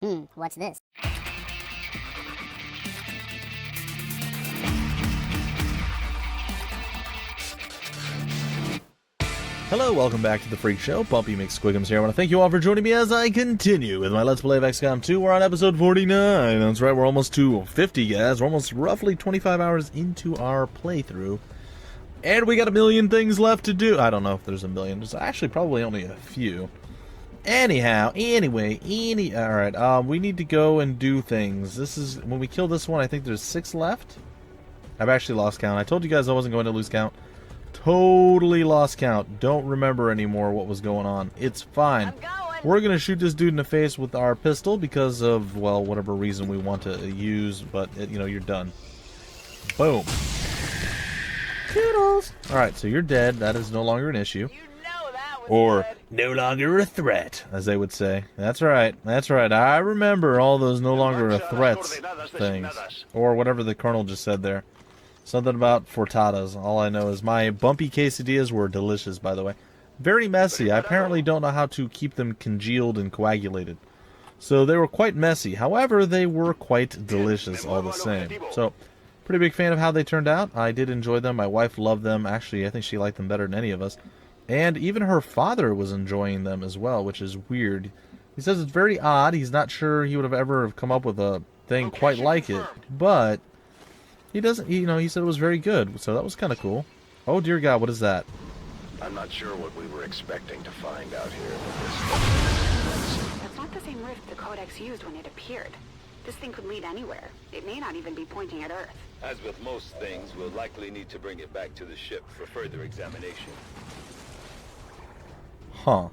What's this? Hello, welcome back to the Freak Show. Bumpy McSquigums here. I want to thank you all for joining me as I continue with my Let's Play of XCOM 2. We're on episode 49. That's right, we're almost to 50, guys. We're almost roughly 25 hours into our playthrough. And we got a million things left to do. I don't know if there's a million. There's actually probably only a few. Alright, we need to go and do things. This is, when we kill this one, I think there's 6 left. I've actually lost count. I told you guys I wasn't going to lose count. Totally lost count. Don't remember anymore what was going on. It's fine. We're going to shoot this dude in the face with our pistol because of, well, whatever reason we want to use, but, you know, you're done. Boom. Toodles. Alright, so you're dead. That is no longer an issue. Or, no longer a threat, as they would say. That's right. That's right. I remember all those no longer a threats things. Or whatever the Colonel just said there. Something about frittatas. All I know is my bumpy quesadillas were delicious, by the way. Very messy. I apparently don't know how to keep them congealed and coagulated. So they were quite messy. However, they were quite delicious all the same. So, pretty big fan of how they turned out. I did enjoy them. My wife loved them. Actually, I think she liked them better than any of us. And even her father was enjoying them as well, which is weird. He says it's very odd. He's not sure he would have ever come up with a thing quite like it. But he doesn't, you know, he said it was very good. So that was kind of cool. Oh, dear God, what is that? I'm not sure what we were expecting to find out here, but That's not the same rift the Codex used when it appeared. This thing could lead anywhere. It may not even be pointing at Earth. As with most things, we'll likely need to bring it back to the ship for further examination. Huh.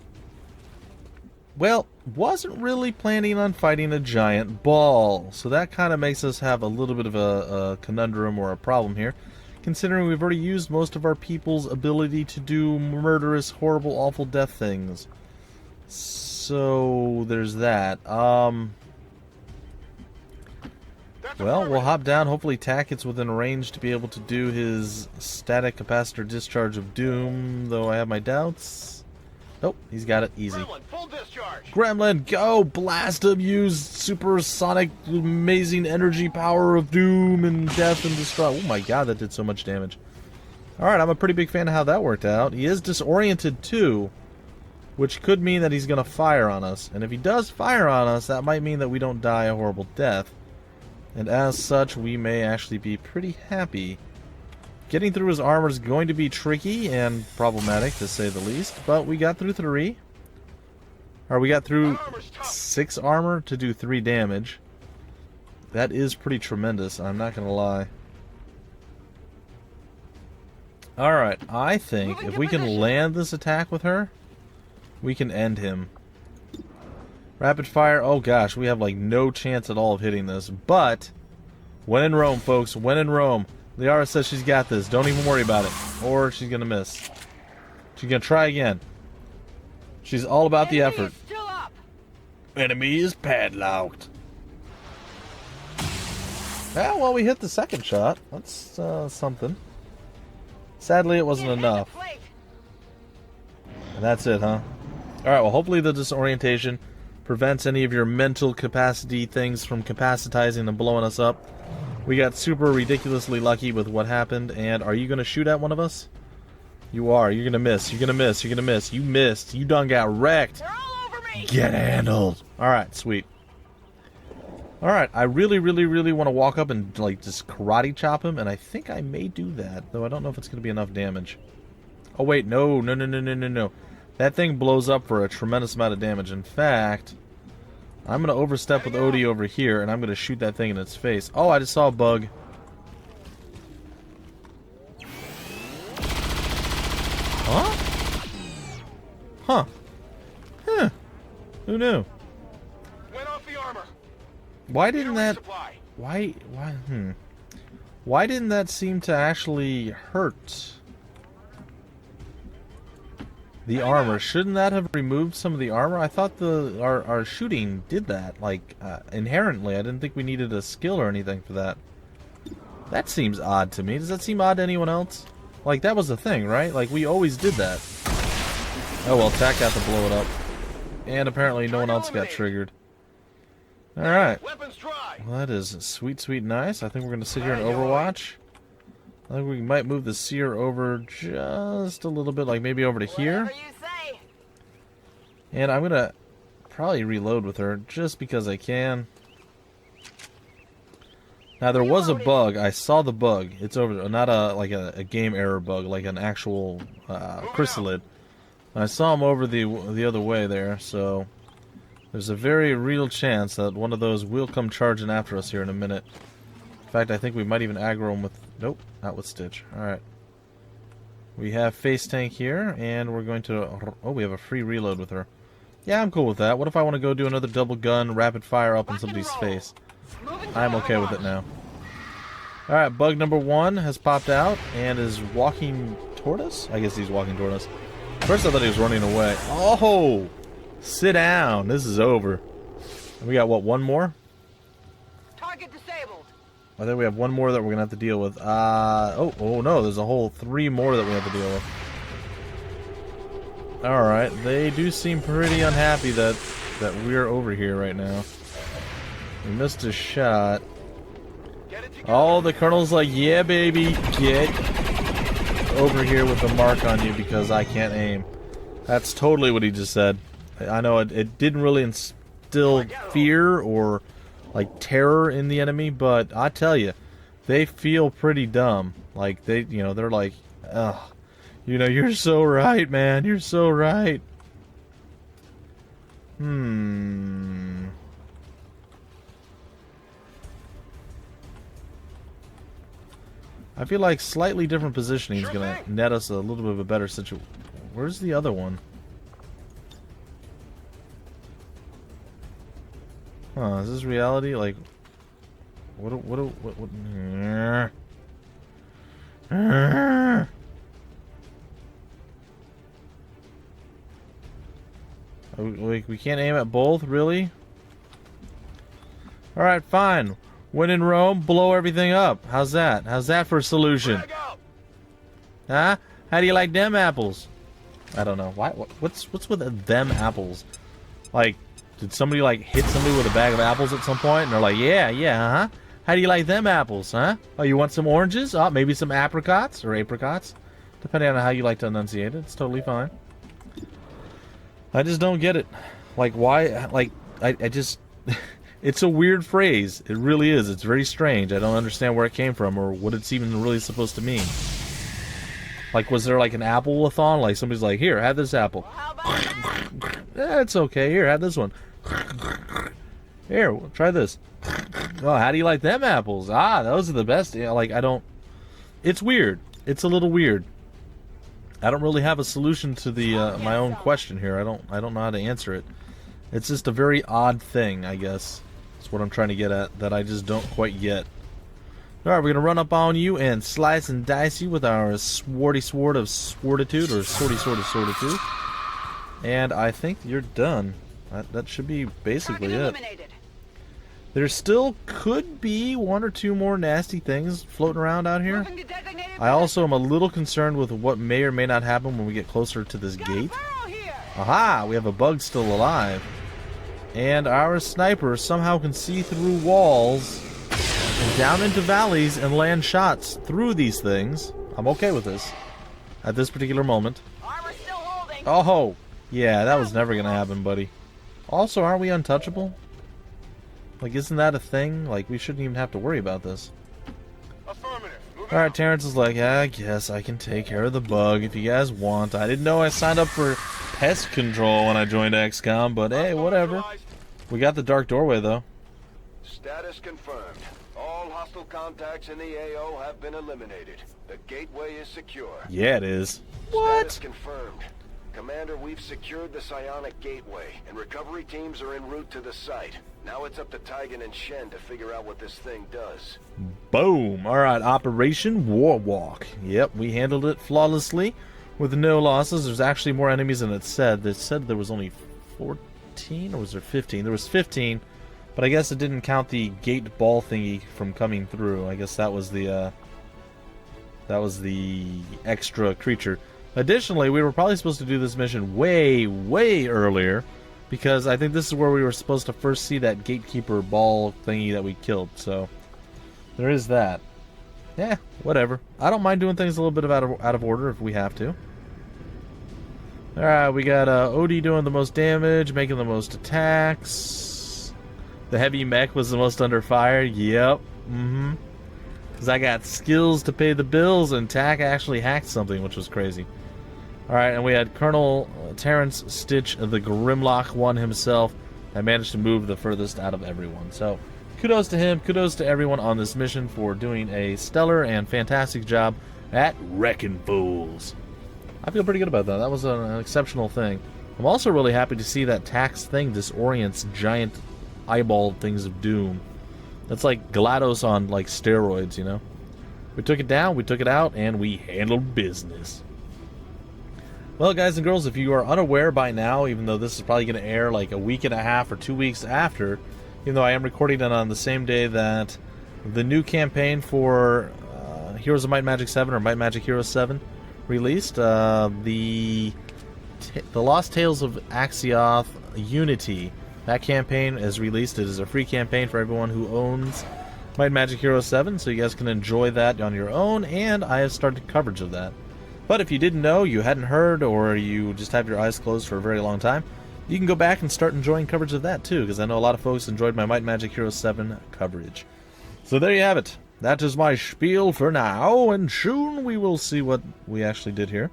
Well, wasn't really planning on fighting a giant ball, so that kind of makes us have a little bit of a conundrum or a problem here, considering we've already used most of our people's ability to do murderous, horrible, awful death things. So, there's that. Well, we'll hop down. Hopefully Tack gets within range to be able to do his static capacitor discharge of doom, though I have my doubts. Nope, he's got it easy. Gremlin, full discharge. Gremlin, go! Blast him! Use supersonic, amazing energy power of doom and death and destruction. Oh my God, that did so much damage. Alright, I'm a pretty big fan of how that worked out. He is disoriented too, which could mean that he's going to fire on us. And if he does fire on us, that might mean that we don't die a horrible death. And as such, we may actually be pretty happy. Getting through his armor is going to be tricky and problematic, to say the least, but we got through 3. Or we got through 6 armor to do 3 damage. That is pretty tremendous, I'm not going to lie. Alright, I think if we can land this attack with her, we can end him. Rapid fire, oh gosh, we have like no chance at all of hitting this, but when in Rome, folks, when in Rome. Liara says she's got this. Don't even worry about it. Or she's going to miss. She's going to try again. She's all about the effort. Enemy is padlocked. Ah, well, we hit the second shot. That's something. Sadly, it wasn't enough. And that's it, huh? Alright, well, hopefully the disorientation prevents any of your mental capacity things from capacitizing and blowing us up. We got super ridiculously lucky with what happened, and are you going to shoot at one of us? You are. You're going to miss. You're going to miss. You're going to miss. You missed. You done got wrecked. They're all over me. Get handled. Alright, sweet. Alright, I really want to walk up and, like, just karate chop him, and I think I may do that, though I don't know if it's going to be enough damage. Oh, wait, no. That thing blows up for a tremendous amount of damage. In fact, I'm going to overstep with Odie over here, and I'm going to shoot that thing in its face. Oh, I just saw a bug. Huh? Huh. Huh. Who knew? Went off the armor. Why didn't that... Why didn't that seem to actually hurt the armor? Shouldn't that have removed some of the armor? I thought our shooting did that, like, inherently. I didn't think we needed a skill or anything for that. That seems odd to me. Does that seem odd to anyone else? Like, that was the thing, right? Like, we always did that. Oh well, Tack got to blow it up. And apparently no one else got triggered. Alright. Weapons dry. Well, that is sweet, sweet nice. I think we're going to sit here and Overwatch. I think we might move the seer over just a little bit, like maybe over to here. Whatever you say. And I'm going to probably reload with her just because I can. Now, there was a bug. I saw the bug. It's over, not like a game error bug, like an actual chrysalid. I saw him over the other way there, so there's a very real chance that one of those will come charging after us here in a minute. In fact, I think we might even aggro him with... Nope, not with Stitch. Alright. We have Face Tank here, and we're going to... Oh, we have a free reload with her. Yeah, I'm cool with that. What if I want to go do another double gun, rapid fire up in somebody's face? I'm okay with it now. Alright, bug number 1 has popped out and is walking toward us? I guess he's walking toward us. First I thought he was running away. Oh! Sit down. This is over. We got, what, one more? Target disabled. I think we have one more that we're going to have to deal with. Oh no, there's a whole 3 more that we have to deal with. Alright, they do seem pretty unhappy that we're over here right now. We missed a shot. Oh, the Colonel's like, yeah, baby, get over here with the mark on you because I can't aim. That's totally what he just said. I know it didn't really instill fear or, like, terror in the enemy, but I tell you, they feel pretty dumb. Like, they're like, ugh. You're so right, man. You're so right. I feel like slightly different positioning is going to net us a little bit of a better situation. Where's the other one? Huh, is this reality? Like, what? We can't aim at both, really? Alright, fine. When in Rome, blow everything up. How's that? How's that for a solution? Huh? How do you like them apples? I don't know. Why? What's with them apples? Like, did somebody like hit somebody with a bag of apples at some point? And they're like, yeah, huh? How do you like them apples, huh? Oh, you want some oranges? Oh, maybe some apricots or apricots, depending on how you like to enunciate it. It's totally fine. I just don't get it. Like, why? Like, I just... It's a weird phrase. It really is. It's very strange. I don't understand where it came from or what it's even really supposed to mean. Like, was there like an apple-a-thon? Like, somebody's like, here, have this apple. It's okay. Here, have this one. Here, try this. Oh, how do you like them apples? Ah, those are the best. Yeah, like, I don't... It's weird. It's a little weird. I don't really have a solution to the my own question here. I don't know how to answer it. It's just a very odd thing, I guess. That's what I'm trying to get at, that I just don't quite get. Alright, we're going to run up on you and slice and dice you with our swordy sword of sworditude, or swordy sword of sworditude. And I think you're done. That should be basically it. There still could be 1 or 2 more nasty things floating around out here. I also am a little concerned with what may or may not happen when we get closer to this gate. Aha! We have a bug still alive. And our sniper somehow can see through walls and down into valleys and land shots through these things. I'm okay with this at this particular moment. Oh, yeah, that was never going to happen, buddy. Also, aren't we untouchable? Like, isn't that a thing? Like, we shouldn't even have to worry about this. Alright, Terrence is like, I guess I can take care of the bug if you guys want. I didn't know I signed up for pest control when I joined XCOM, but hey, whatever. We got the dark doorway, though. Status confirmed. All hostile contacts in the AO have been eliminated. The gateway is secure. Yeah, it is. What? Status confirmed. Commander, we've secured the psionic gateway, and recovery teams are en route to the site. Now it's up to Tigan and Shen to figure out what this thing does. Boom. Alright, Operation Warwalk. Yep, we handled it flawlessly with no losses. There's actually more enemies than it said. They said there was only 14, or was there 15? There was 15, but I guess it didn't count the gate ball thingy from coming through. I guess that was the extra creature. Additionally, we were probably supposed to do this mission way, way earlier, because I think this is where we were supposed to first see that gatekeeper ball thingy that we killed. So there is that. Yeah, whatever. I don't mind doing things a little bit out of order if we have to. Alright, we got Odie doing the most damage, making the most attacks. The heavy mech was the most under fire. Yep. Because I got skills to pay the bills, and Tack actually hacked something, which was crazy. Alright, and we had Colonel Terrence Stitch, the Grimlock one himself, that managed to move the furthest out of everyone. So, kudos to him, kudos to everyone on this mission for doing a stellar and fantastic job at wrecking fools. I feel pretty good about that. That was an exceptional thing. I'm also really happy to see that Tack's thing disorients giant eyeball things of doom. That's like GLaDOS on like steroids, you know? We took it down, we took it out, and we handled business. Well, guys and girls, if you are unaware by now, even though this is probably going to air like a week and a half or 2 weeks after, even though I am recording it on the same day that the new campaign for Heroes of Might and Magic 7 or Might and Magic Heroes 7 released, the Lost Tales of Axioth Unity. That campaign is released. It is a free campaign for everyone who owns Might and Magic Heroes 7, so you guys can enjoy that on your own, and I have started coverage of that. But if you didn't know, you hadn't heard, or you just have your eyes closed for a very long time, you can go back and start enjoying coverage of that too, because I know a lot of folks enjoyed my Might and Magic Heroes 7 coverage. So there you have it. That is my spiel for now, and soon we will see what we actually did here.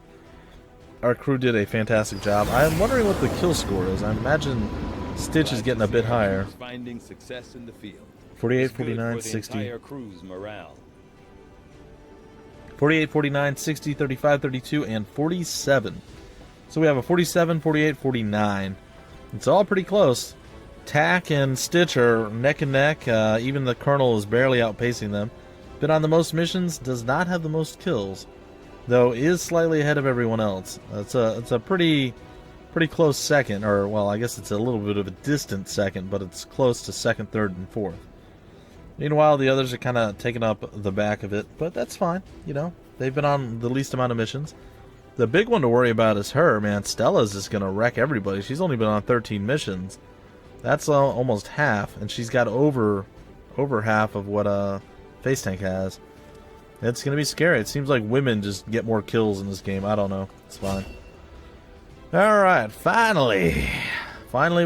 Our crew did a fantastic job. I'm wondering what the kill score is. I imagine Stitch is getting a bit higher. Finding success in the field. 48, 49, 60. Entire crew's morale. 48, 49, 60, 35, 32, and 47. So we have a 47, 48, 49. It's all pretty close. Tack and Stitch are neck and neck. Even the Colonel is barely outpacing them. Been on the most missions, does not have the most kills, though is slightly ahead of everyone else. It's a pretty close second, or well, I guess it's a little bit of a distant second, but it's close to second, third, and fourth. Meanwhile, the others are kind of taking up the back of it, but that's fine. You know, they've been on the least amount of missions. The big one to worry about is her, man. Stella's just going to wreck everybody. She's only been on 13 missions. That's almost half, and she's got over half of what Face Tank has. It's going to be scary. It seems like women just get more kills in this game. I don't know. It's fine. Alright, finally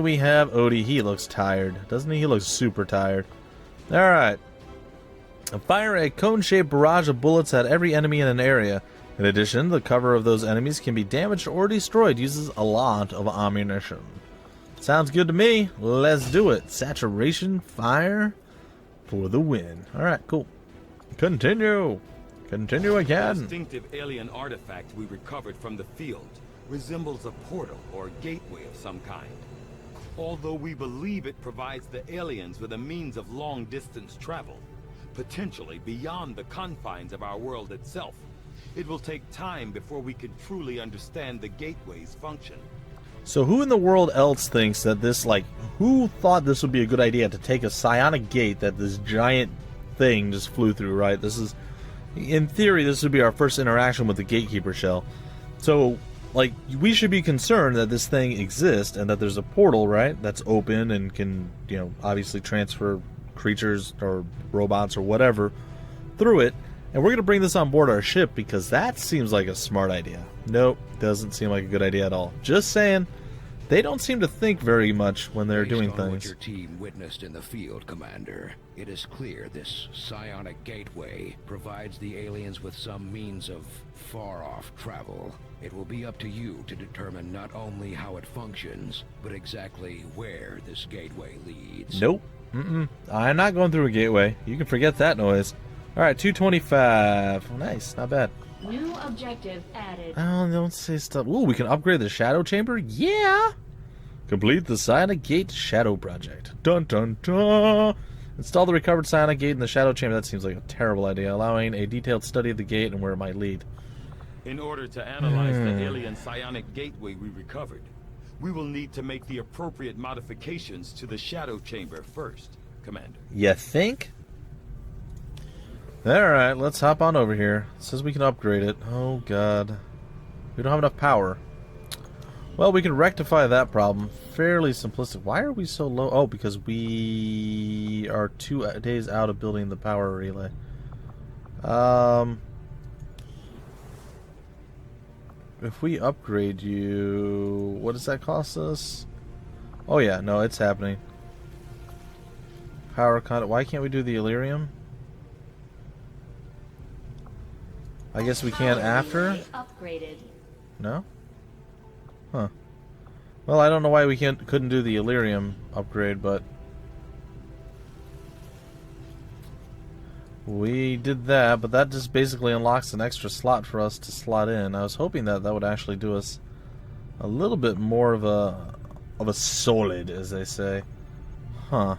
we have Odie. He looks tired, doesn't he? He looks super tired. Alright. Fire a cone-shaped barrage of bullets at every enemy in an area. In addition, the cover of those enemies can be damaged or destroyed. Uses a lot of ammunition. Sounds good to me. Let's do it. Saturation fire for the win. Alright, cool. Continue. Continue again. The distinctive alien artifact we recovered from the field resembles a portal or gateway of some kind. Although we believe it provides the aliens with a means of long-distance travel, potentially beyond the confines of our world itself, it will take time before we can truly understand the gateway's function. So who in the world else thinks that this, like, who thought this would be a good idea to take a psionic gate that this giant thing just flew through, right? This is, in theory, this would be our first interaction with the Gatekeeper shell. So, like, we should be concerned that this thing exists and that there's a portal, right, that's open and can, you know, obviously transfer creatures or robots or whatever through it. And we're going to bring this on board our ship because that seems like a smart idea. Nope, doesn't seem like a good idea at all. Just saying, they don't seem to think very much when they're doing Based on things. what your team witnessed in the field, Commander, it is clear this psionic gateway provides the aliens with some means of far-off travel. It will be up to you to determine not only how it functions, but exactly where this gateway leads. Nope. I'm not going through a gateway. You can forget that noise. Alright, 225. Nice, not bad. New objective added. Oh, don't say stuff. Ooh, we can upgrade the Shadow Chamber? Yeah! Complete the Psionic Gate Shadow Project. Dun dun dun! Install the recovered Psionic Gate in the Shadow Chamber. That seems like a terrible idea, allowing a detailed study of the gate and where it might lead. In order to analyze the alien psionic gateway we recovered, we will need to make the appropriate modifications to the Shadow Chamber first, Commander. You think? Alright, let's hop on over here. It says we can upgrade it. Oh god. We don't have enough power. Well, we can rectify that problem. Fairly simplistic. Why are we so low? Oh, because we are 2 days out of building the power relay. If we upgrade you, what does that cost us? Oh yeah, no, it's happening. Power conduit. Why can't we do the Illyrium? I guess we can after. Upgraded. No? Huh. Well, I don't know why we couldn't do the Illyrium upgrade, but we did that. But that just basically unlocks an extra slot for us to slot in. I was hoping that that would actually do us a little bit more of a solid, as they say. Huh.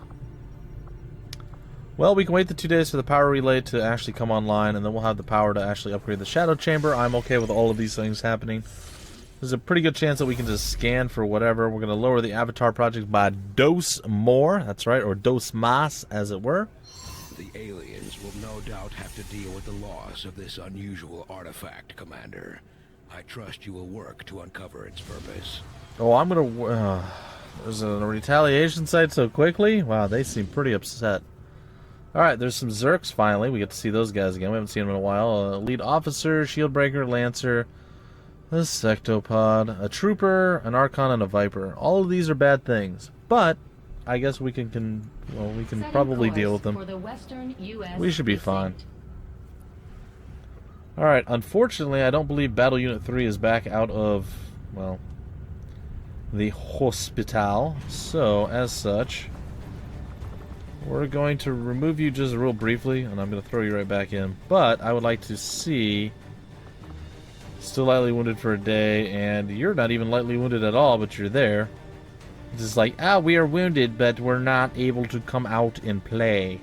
Well, we can wait the 2 days for the power relay to actually come online, and then we'll have the power to actually upgrade the shadow chamber. I'm okay with all of these things happening. There's a pretty good chance that we can just scan for whatever. We're going to lower the Avatar project by dos more. That's right, or dos más, as it were. The aliens will no doubt have to deal with the loss of this unusual artifact, Commander. I trust you will work to uncover its purpose. Oh, I'm going to... there's a retaliation site so quickly? Wow, they seem pretty upset. Alright, there's some Zerks finally. We get to see those guys again. We haven't seen them in a while. Lead officer, shieldbreaker, lancer, a sectopod, a trooper, an archon, and a viper. All of these are bad things, but I guess we can probably deal with them. For the Western US We should be fine. Alright, unfortunately, I don't believe Battle Unit 3 is back out of, well, the hospital. So, as such, we're going to remove you just real briefly, and I'm going to throw you right back in. But I would like to see... Still lightly wounded for a day, and you're not even lightly wounded at all, but you're there. It's just like, we are wounded, but we're not able to come out and play.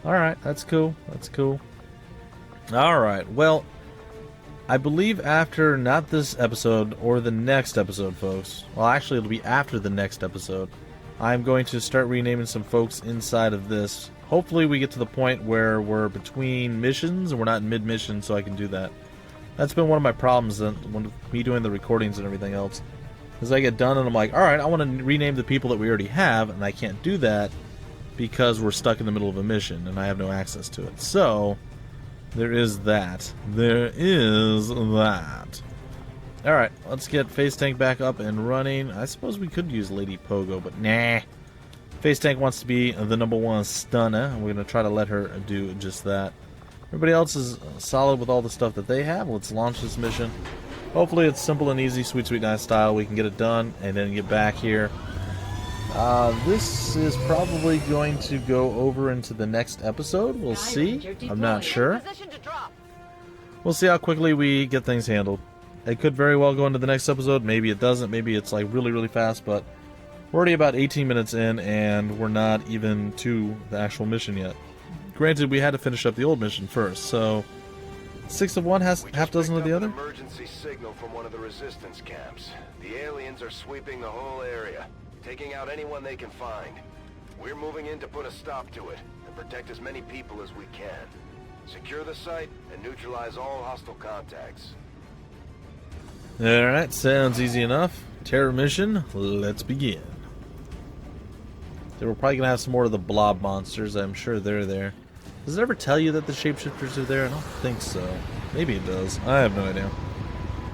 Alright, that's cool. That's cool. Alright, well, I believe after, not this episode, or the next episode, folks. Well, actually, it'll be after the next episode. I'm going to start renaming some folks inside of this. Hopefully we get to the point where we're between missions, and we're not in mid-mission, so I can do that. That's been one of my problems when me doing the recordings and everything else. As I get done and I'm like, alright, I want to rename the people that we already have, and I can't do that because we're stuck in the middle of a mission and I have no access to it. So, there is that. There is that. Alright, let's get Face Tank back up and running. I suppose we could use Lady Pogo, but nah. Face Tank wants to be the #1 stunner, and we're going to try to let her do just that. Everybody else is solid with all the stuff that they have. Let's launch this mission. Hopefully it's simple and easy, sweet, sweet, nice style. We can get it done and then get back here. This is probably going to go over into the next episode. We'll see. I'm not sure. We'll see how quickly we get things handled. It could very well go into the next episode. Maybe it doesn't. Maybe it's like really, really fast. But we're already about 18 minutes in and we're not even to the actual mission yet. Granted, we had to finish up the old mission first, so 6 of one, half dozen of the other. An emergency signal from one of the resistance camps. The aliens are sweeping the whole area, taking out anyone they can find. We're moving in to put a stop to it and protect as many people as we can. Secure the site and neutralize all hostile contacts. Alright, sounds easy enough. Terror mission, let's begin. We're probably going to have some more of the blob monsters. I'm sure they're there. Does it ever tell you that the shapeshifters are there? I don't think so. Maybe it does. I have no idea.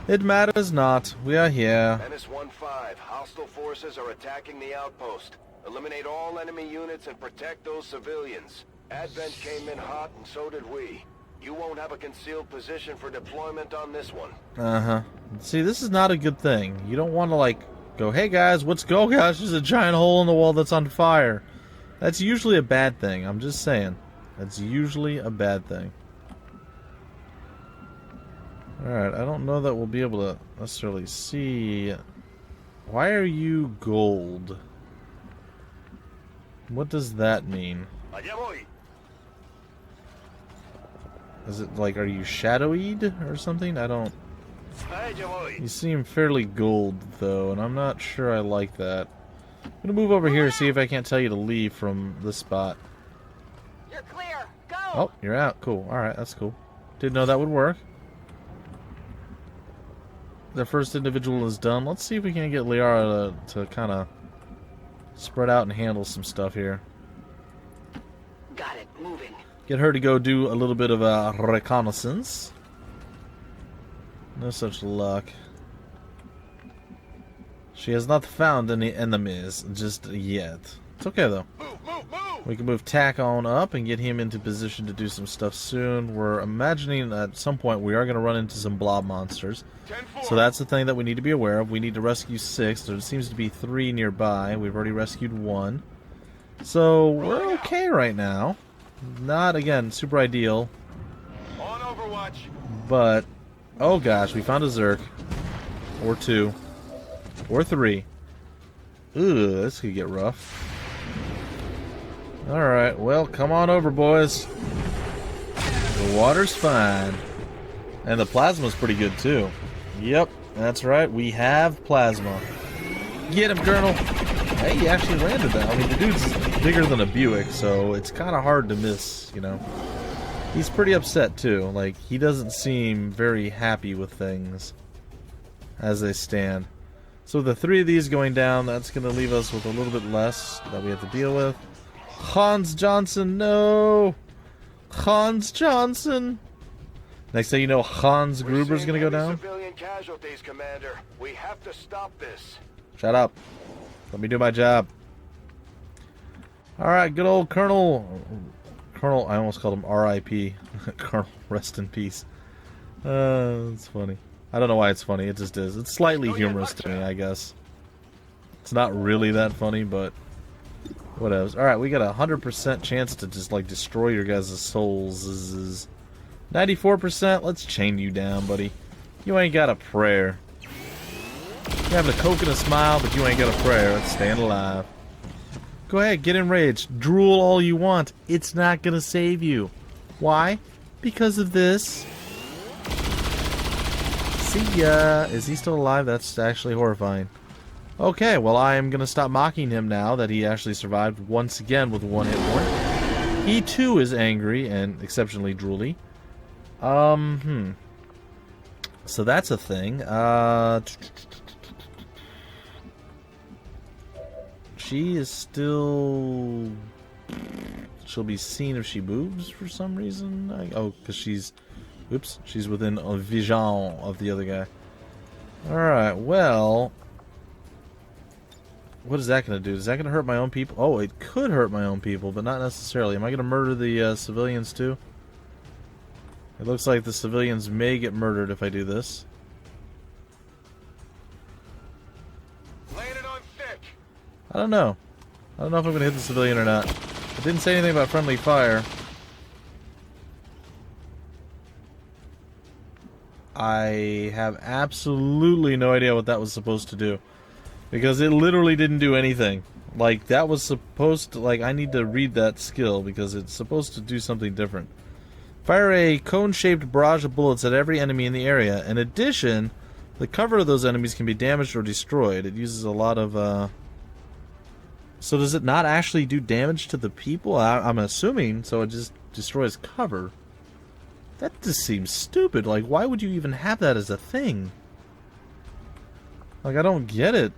It matters not. We are here. Menace 1-5. Hostile forces are attacking the outpost. Eliminate all enemy units and protect those civilians. Advent came in hot and so did we. You won't have a concealed position for deployment on this one. Uh-huh. See, this is not a good thing. You don't want to, like, go, hey guys, let's go, guys. There's a giant hole in the wall that's on fire. That's usually a bad thing. I'm just saying. That's usually a bad thing. Alright, I don't know that we'll be able to necessarily see. Why are you gold? What does that mean? Is it like, are you shadowied or something? I don't... You seem fairly gold, though, and I'm not sure I like that. I'm gonna move over here and see if I can't tell you to leave from this spot. You're clear. Go. Oh, you're out. Cool. Alright, that's cool. Didn't know that would work. the first individual is done. Let's see if we can get Liara to kind of spread out and handle some stuff here. Got it. Moving. Get her to go do a little bit of a reconnaissance. No such luck. She has not found any enemies just yet. It's okay though. We can move Tack on up and get him into position to do some stuff soon. We're imagining at some point we are going to run into some blob monsters. So that's the thing that we need to be aware of. We need to rescue 6. There seems to be 3 nearby. We've already rescued 1. So we're okay right now. Not, again, super ideal. On Overwatch. But, oh gosh, we found a Zerk. Or 2. Or 3. Ugh, this could get rough. Alright, well, come on over, boys. The water's fine. And the plasma's pretty good, too. Yep, that's right, we have plasma. Get him, Colonel! Hey, he actually landed that. I mean, the dude's bigger than a Buick, so it's kind of hard to miss, you know. He's pretty upset, too. Like, he doesn't seem very happy with things as they stand. So the 3 of these going down, that's going to leave us with a little bit less that we have to deal with. Hans Johnson, no! Hans Johnson! Next thing you know, Hans Gruber's gonna go down? Civilian casualties, Commander. We have to stop this. Shut up. Let me do my job. Alright, good old Colonel... Colonel, I almost called him R.I.P. Colonel, rest in peace. It's funny. I don't know why it's funny, it just is. It's slightly humorous to me, I guess. It's not really that funny, but... whatevs. Alright, we got a 100% chance to just, like, destroy your guys' souls. 94%, let's chain you down, buddy. You ain't got a prayer. You're having a coke and a smile, but you ain't got a prayer. Let's stand alive. Go ahead, get enraged. Drool all you want. It's not gonna save you. Why? Because of this. See ya. Is he still alive? That's actually horrifying. Okay, well I am gonna stop mocking him now that he actually survived once again with 1 hit point. He too is angry and exceptionally drooly. So that's a thing. She is still... she'll be seen if she moves for some reason. Oh, because she's... oops, she's within a vision of the other guy. Alright, well... what is that going to do? Is that going to hurt my own people? Oh, it could hurt my own people, but not necessarily. Am I going to murder the civilians too? It looks like the civilians may get murdered if I do this. Landed on thick. I don't know. I don't know if I'm going to hit the civilian or not. It didn't say anything about friendly fire. I have absolutely no idea what that was supposed to do. Because it literally didn't do anything. Like, that was supposed to... like, I need to read that skill because it's supposed to do something different. Fire a cone-shaped barrage of bullets at every enemy in the area. In addition, the cover of those enemies can be damaged or destroyed. It uses a lot of, so does it not actually do damage to the people? I'm assuming, so it just destroys cover. That just seems stupid. Like, why would you even have that as a thing? Like, I don't get it.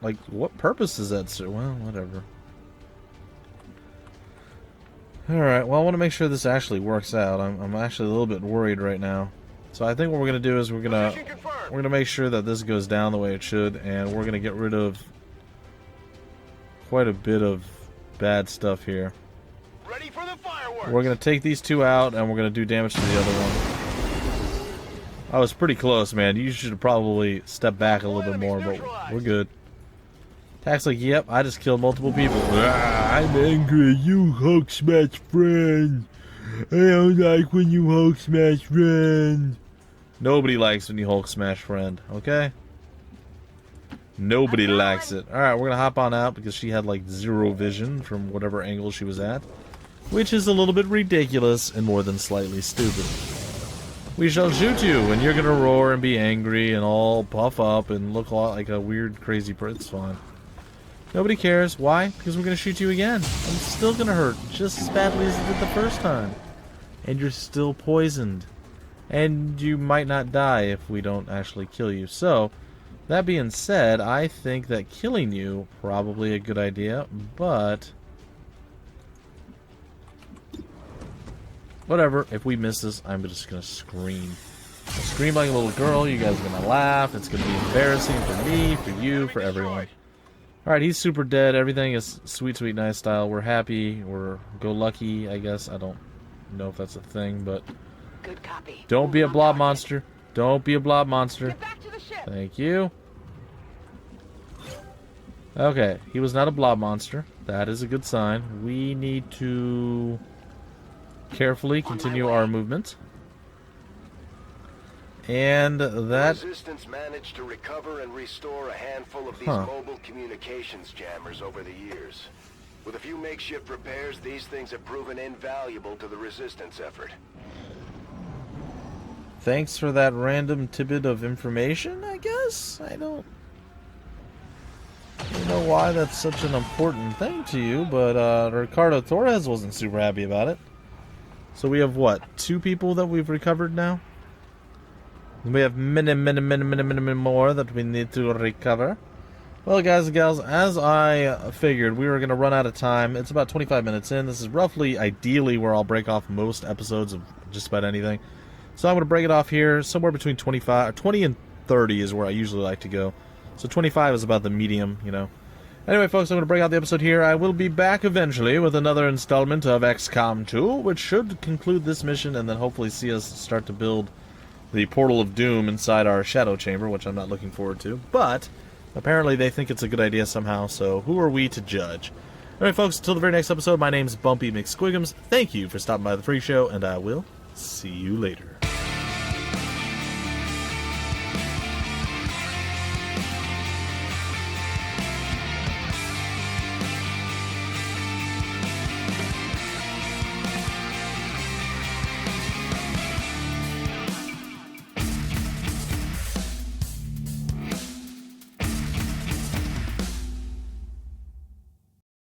Like, what purpose is that, sir? Well, whatever. Alright, well, I want to make sure this actually works out. I'm actually a little bit worried right now. So I think what we're going to do is we're going to make sure that this goes down the way it should, and we're going to get rid of quite a bit of bad stuff here. Ready for the fireworks. We're going to take these 2 out, and we're going to do damage to the other one. I was pretty close, man. You should have probably stepped back a little bit more, but we're good. Tack's like, yep, I just killed multiple people. I'm angry, you Hulk smash friend. I don't like when you Hulk smash friend. Nobody likes when you Hulk smash friend, okay? Nobody likes it. Alright, we're gonna hop on out because she had like 0 vision from whatever angle she was at. Which is a little bit ridiculous and more than slightly stupid. We shall shoot you, and you're gonna roar and be angry and all puff up and look like a weird, crazy person. It's fine. Nobody cares. Why? Because we're gonna shoot you again. And it's still gonna hurt just as badly as it did the first time. And you're still poisoned. and you might not die if we don't actually kill you. So, that being said, I think that killing you probably a good idea, but whatever. If we miss this, I'm just gonna scream. I'll scream like a little girl. You guys are gonna laugh. It's gonna be embarrassing for me, for you, for everyone. Alright, he's super dead. Everything is sweet, sweet, nice style. We're happy. We're go lucky, I guess. I don't know if that's a thing, but Good copy. don't be a blob monster. Don't be a blob monster. Get back to the ship. Thank you. Okay, he was not a blob monster. That is a good sign. We need to carefully continue our movement. And that... The Resistance managed to recover and restore a handful of these mobile communications jammers over the years. With a few makeshift repairs, these things have proven invaluable to the Resistance effort. Thanks for that random tidbit of information, I guess? I don't know why that's such an important thing to you, but Ricardo Torres wasn't super happy about it. So we have, what, 2 people that we've recovered now? We have many more that we need to recover. Well, guys and gals, as I figured, we were going to run out of time. It's about 25 minutes in. This is roughly, ideally, where I'll break off most episodes of just about anything. So I'm going to break it off here. Somewhere between 20 and 30 is where I usually like to go. So 25 is about the medium, you know. Anyway, folks, I'm going to break out the episode here. I will be back eventually with another installment of XCOM 2, which should conclude this mission and then hopefully see us start to build the Portal of Doom inside our Shadow Chamber, which I'm not looking forward to. But apparently they think it's a good idea somehow, so who are we to judge? Alright, folks, until the very next episode, my name's Bumpy McSquigums. Thank you for stopping by the Freak Show, and I will see you later.